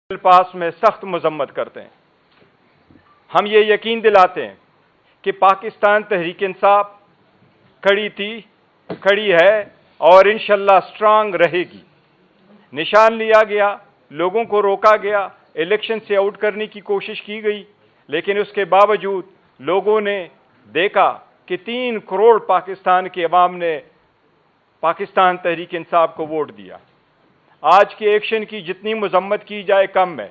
پاس میں سخت مذمت کرتے ہیں۔ ہم یہ یقین دلاتے ہیں کہ پاکستان تحریک انصاف کھڑی تھی، کھڑی ہے اور انشاءاللہ اسٹرانگ رہے گی۔ نشان لیا گیا، لوگوں کو روکا گیا، الیکشن سے آؤٹ کرنے کی کوشش کی گئی، لیکن اس کے باوجود لوگوں نے دیکھا کہ 3 کروڑ پاکستان کے عوام نے پاکستان تحریک انصاف کو ووٹ دیا۔ آج کے ایکشن کی جتنی مذمت کی جائے کم ہے۔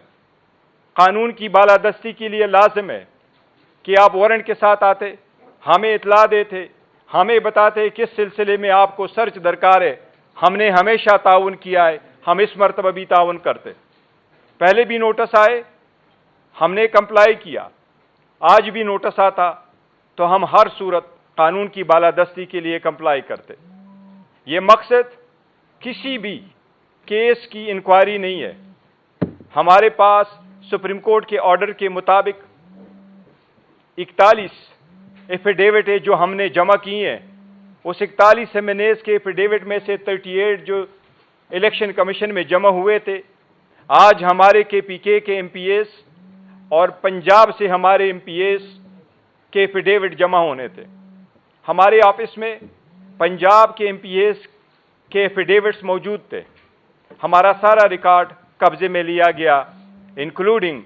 قانون کی بالادستی کے لیے لازم ہے کہ آپ وارنٹ کے ساتھ آتے، ہمیں اطلاع دیتے، ہمیں بتاتے کس سلسلے میں آپ کو سرچ درکار ہے۔ ہم نے ہمیشہ تعاون کیا ہے، ہم اس مرتبہ بھی تعاون کرتے۔ پہلے بھی نوٹس آئے، ہم نے کمپلائی کیا، آج بھی نوٹس آتا تو ہم ہر صورت قانون کی بالادستی کے لیے کمپلائی کرتے۔ یہ مقصد کسی بھی کیس کی انکوائری نہیں ہے۔ ہمارے پاس سپریم کورٹ کے آرڈر کے مطابق 41 ایفیڈیوٹ ہے جو ہم نے جمع کی ہیں۔ اس 41 ایمنیز کے ایفیڈیوٹ میں سے 38 جو الیکشن کمیشن میں جمع ہوئے تھے، آج ہمارے کے پی کے ایم پی ایس اور پنجاب سے ہمارے ایم پی ایس کے ایفیڈیوٹ جمع ہونے تھے۔ ہمارے آفس میں پنجاب کے ایم پی ایس کے ایفیڈیوٹس موجود تھے۔ ہمارا سارا ریکارڈ قبضے میں لیا گیا، انکلوڈنگ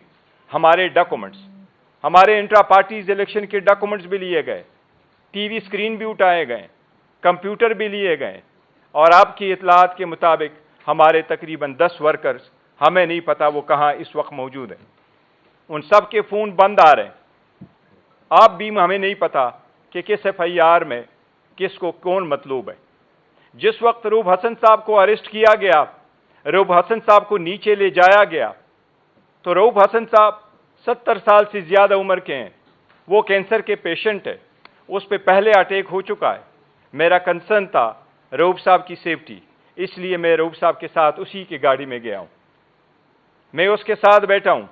ہمارے ڈاکومنٹس۔ ہمارے انٹرا پارٹیز الیکشن کے ڈاکومنٹس بھی لیے گئے، ٹی وی اسکرین بھی اٹھائے گئے، کمپیوٹر بھی لیے گئے، اور آپ کی اطلاعات کے مطابق ہمارے تقریباً 10 ورکرز، ہمیں نہیں پتا وہ کہاں اس وقت موجود ہیں۔ ان سب کے فون بند آ رہے ہیں۔ آپ بھی ہمیں نہیں پتا کہ کس ایف آئی آر میں کس کو کون مطلوب ہے۔ جس وقت روب حسن صاحب کو اریسٹ کیا گیا، روب حسن صاحب کو نیچے لے جایا گیا، تو روب حسن صاحب 70 سال سے زیادہ عمر کے ہیں، وہ کینسر کے پیشنٹ ہے، اس پہ پہلے اٹیک ہو چکا ہے۔ میرا کنسرن تھا روب صاحب کی سیفٹی، اس لیے میں روب صاحب کے ساتھ اسی کی گاڑی میں گیا ہوں، میں اس کے ساتھ بیٹھا ہوں۔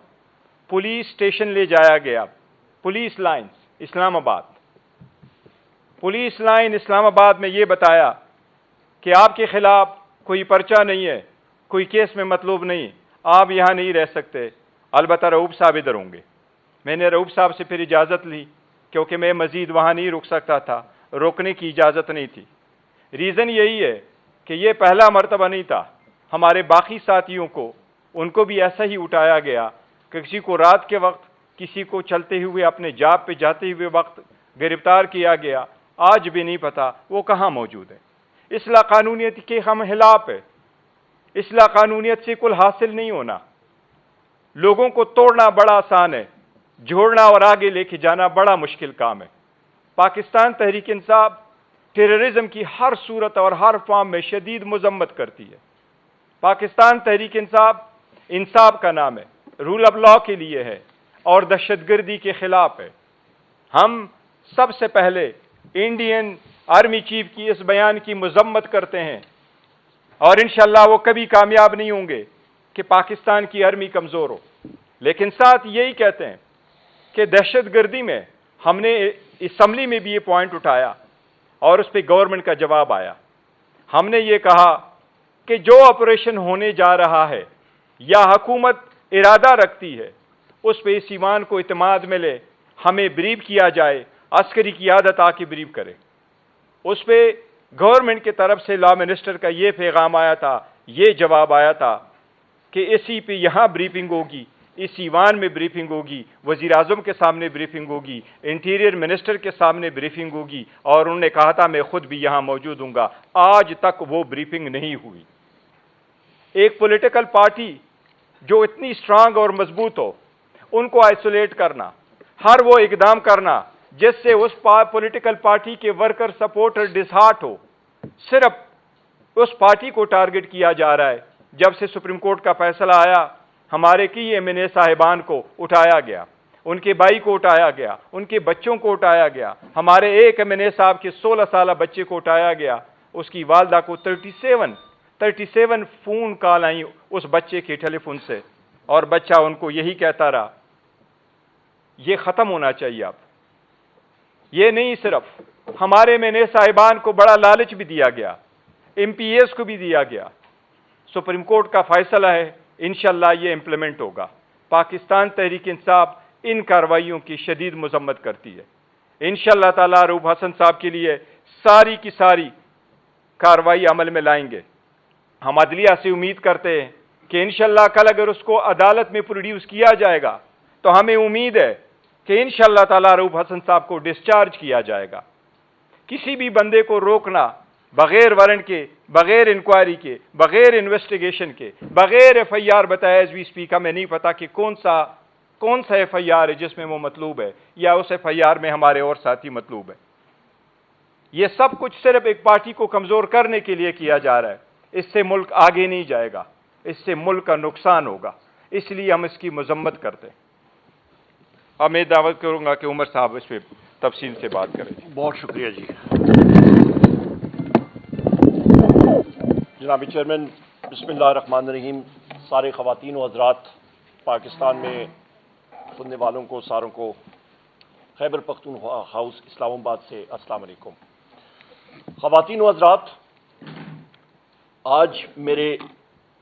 پولیس اسٹیشن لے جایا گیا، پولیس لائنز اسلام آباد۔ پولیس لائن اسلام آباد میں یہ بتایا کہ آپ کے خلاف کوئی پرچہ نہیں ہے، کوئی کیس میں مطلوب نہیں، آپ یہاں نہیں رہ سکتے، البتہ رؤوف صاحب ادھر ہوں گے۔ میں نے رؤوف صاحب سے پھر اجازت لی، کیونکہ میں مزید وہاں نہیں رک سکتا تھا، روکنے کی اجازت نہیں تھی۔ ریزن یہی ہے کہ یہ پہلا مرتبہ نہیں تھا، ہمارے باقی ساتھیوں کو ان کو بھی ایسا ہی اٹھایا گیا کہ کسی کو رات کے وقت، کسی کو چلتے ہوئے اپنے جاب پہ جاتے ہوئے وقت گرفتار کیا گیا۔ آج بھی نہیں پتا وہ کہاں موجود ہے۔ اصلاح قانونیت کے ہم خلاف ہے۔ اصلاح قانونیت سے کل حاصل نہیں ہونا۔ لوگوں کو توڑنا بڑا آسان ہے، جوڑنا اور آگے لے کے جانا بڑا مشکل کام ہے۔ پاکستان تحریک انصاف ٹیررزم کی ہر صورت اور ہر فارم میں شدید مذمت کرتی ہے۔ پاکستان تحریک انصاف انصاف کا نام ہے، رول آف لا کے لیے ہے اور دہشت گردی کے خلاف ہے۔ ہم سب سے پہلے انڈین آرمی چیف کی اس بیان کی مذمت کرتے ہیں، اور انشاءاللہ وہ کبھی کامیاب نہیں ہوں گے کہ پاکستان کی آرمی کمزور ہو۔ لیکن ساتھ یہی کہتے ہیں کہ دہشت گردی میں ہم نے اسمبلی میں بھی یہ پوائنٹ اٹھایا اور اس پہ گورنمنٹ کا جواب آیا۔ ہم نے یہ کہا کہ جو آپریشن ہونے جا رہا ہے یا حکومت ارادہ رکھتی ہے، اس پہ اس ایوان کو اعتماد ملے، ہمیں بریف کیا جائے، عسکری قیادت آ کے بریف کرے۔ اس پہ گورنمنٹ کی طرف سے لا منسٹر کا یہ پیغام آیا تھا، یہ جواب آیا تھا کہ اسی پہ یہاں بریفنگ ہوگی، اس ایوان میں بریفنگ ہوگی، وزیر اعظم کے سامنے بریفنگ ہوگی، انٹیریئر منسٹر کے سامنے بریفنگ ہوگی، اور انہوں نے کہا تھا میں خود بھی یہاں موجود ہوں گا۔ آج تک وہ بریفنگ نہیں ہوئی۔ ایک پولیٹیکل پارٹی جو اتنی اسٹرانگ اور مضبوط ہو، ان کو آئسولیٹ کرنا، ہر وہ اقدام کرنا جس سے اس پولیٹیکل پارٹی کے ورکر سپورٹر ڈسہارٹ ہو، صرف اس پارٹی کو ٹارگٹ کیا جا رہا ہے۔ جب سے سپریم کورٹ کا فیصلہ آیا، ہمارے کی ایم این اے صاحبان کو اٹھایا گیا، ان کے بھائی کو اٹھایا گیا، ان کے بچوں کو اٹھایا گیا، ہمارے ایک ایم این اے صاحب کے 16 سالہ بچے کو اٹھایا گیا، اس کی والدہ کو 37 فون کال آئیں اس بچے کے ٹیلی فون سے، اور بچہ ان کو یہی کہتا رہا یہ ختم ہونا چاہیے اب۔ یہ نہیں، صرف ہمارے ایم این اے صاحبان کو بڑا لالچ بھی دیا گیا، ایم پی ایس کو بھی دیا گیا۔ سپریم کورٹ کا فیصلہ ہے، انشاءاللہ یہ امپلیمنٹ ہوگا۔ پاکستان تحریک انصاف ان کارروائیوں کی شدید مذمت کرتی ہے۔ انشاءاللہ تعالیٰ رؤوف حسن صاحب کے لیے ساری کی ساری کارروائی عمل میں لائیں گے۔ ہم عدلیہ سے امید کرتے ہیں کہ انشاءاللہ کل اگر اس کو عدالت میں پروڈیوس کیا جائے گا تو ہمیں امید ہے کہ انشاءاللہ تعالیٰ رؤوف حسن صاحب کو ڈسچارج کیا جائے گا۔ کسی بھی بندے کو روکنا بغیر وارنٹ کے، بغیر انکوائری کے، بغیر انویسٹیگیشن کے، بغیر ایف آئی آر بتائے ایز وی اسپیک، ہمیں نہیں پتا کہ کون سا ایف آئی آر ہے جس میں وہ مطلوب ہے، یا اس ایف آئی آر میں ہمارے اور ساتھی مطلوب ہے۔ یہ سب کچھ صرف ایک پارٹی کو کمزور کرنے کے لیے کیا جا رہا ہے۔ اس سے ملک آگے نہیں جائے گا، اس سے ملک کا نقصان ہوگا، اس لیے ہم اس کی مذمت کرتے ہیں۔ اب میں دعوت کروں گا کہ عمر صاحب اس پہ تفصیل سے بات کریں۔ بہت شکریہ جی جناب چیئرمین۔ بسم اللہ الرحمن الرحیم۔ سارے خواتین و حضرات، پاکستان میں سننے والوں کو، ساروں کو خیبر پختونخوا ہاؤس اسلام آباد سے السلام علیکم۔ خواتین و حضرات، آج میرے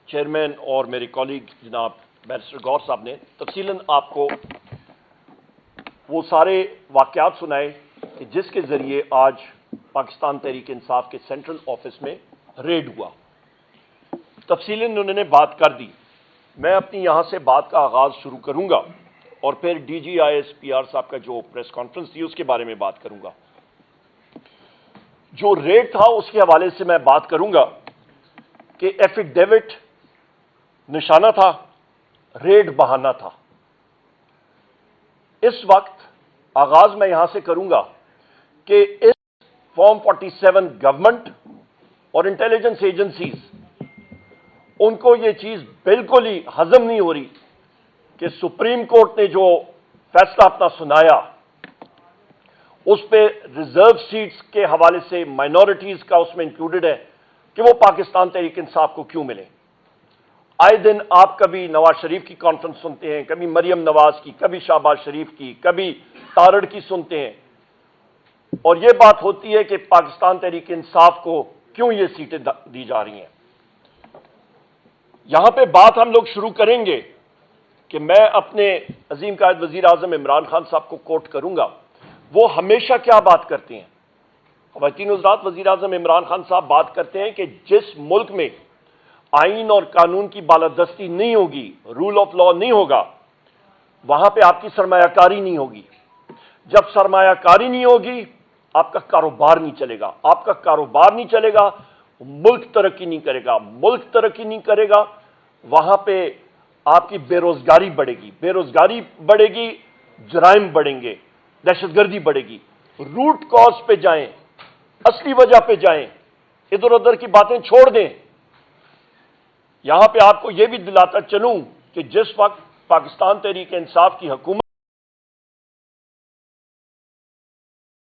چیئرمین اور میرے کولیگ جناب بیرسٹر گور صاحب نے تفصیلاً آپ کو وہ سارے واقعات سنائے کہ جس کے ذریعے آج پاکستان تحریک انصاف کے سینٹرل آفس میں ریڈ ہوا۔ تفصیلاً انہوں نے بات کر دی۔ میں اپنی یہاں سے بات کا آغاز شروع کروں گا اور پھر D G I S P R صاحب کا جو پریس کانفرنس تھی اس کے بارے میں بات کروں گا۔ جو ریڈ تھا اس کے حوالے سے میں بات کروں گا کہ ایفیڈیوٹ نشانہ تھا، ریڈ بہانہ تھا۔ اس وقت آغاز میں یہاں سے کروں گا کہ اس فارم 47 گورنمنٹ اور انٹیلیجنس ایجنسیز، ان کو یہ چیز بالکل ہی ہضم نہیں ہو رہی کہ سپریم کورٹ نے جو فیصلہ اپنا سنایا اس پہ ریزرو سیٹس کے حوالے سے مائنورٹیز کا اس میں انکلوڈڈ ہے کہ وہ پاکستان تحریک انصاف کو کیوں ملے۔ آئے دن آپ کبھی نواز شریف کی کانفرنس سنتے ہیں، کبھی مریم نواز کی، کبھی شہباز شریف کی، کبھی تارڑ کی سنتے ہیں، اور یہ بات ہوتی ہے کہ پاکستان تحریک انصاف کو کیوں یہ سیٹیں دی جا رہی ہیں۔ یہاں پہ بات ہم لوگ شروع کریں گے کہ میں اپنے عظیم قائد وزیر اعظم عمران خان صاحب کو کوٹ کروں گا۔ وہ ہمیشہ کیا بات کرتے ہیں؟ خواتین حضرات، وزیر اعظم عمران خان صاحب بات کرتے ہیں کہ جس ملک میں آئین اور قانون کی بالادستی نہیں ہوگی، رول آف لا نہیں ہوگا، وہاں پہ آپ کی سرمایہ کاری نہیں ہوگی۔ جب سرمایہ کاری نہیں ہوگی، آپ کا کاروبار نہیں چلے گا۔ آپ کا کاروبار نہیں چلے گا، ملک ترقی نہیں کرے گا۔ ملک ترقی نہیں کرے گا، وہاں پہ آپ کی بے روزگاری بڑھے گی۔ بے روزگاری بڑھے گی، جرائم بڑھیں گے، دہشت گردی بڑھے گی۔ روٹ کاز پہ جائیں، اصلی وجہ پہ جائیں، ادھر ادھر کی باتیں چھوڑ دیں۔ یہاں پہ آپ کو یہ بھی دلاتا چلوں کہ جس وقت پاکستان تحریک انصاف کی حکومت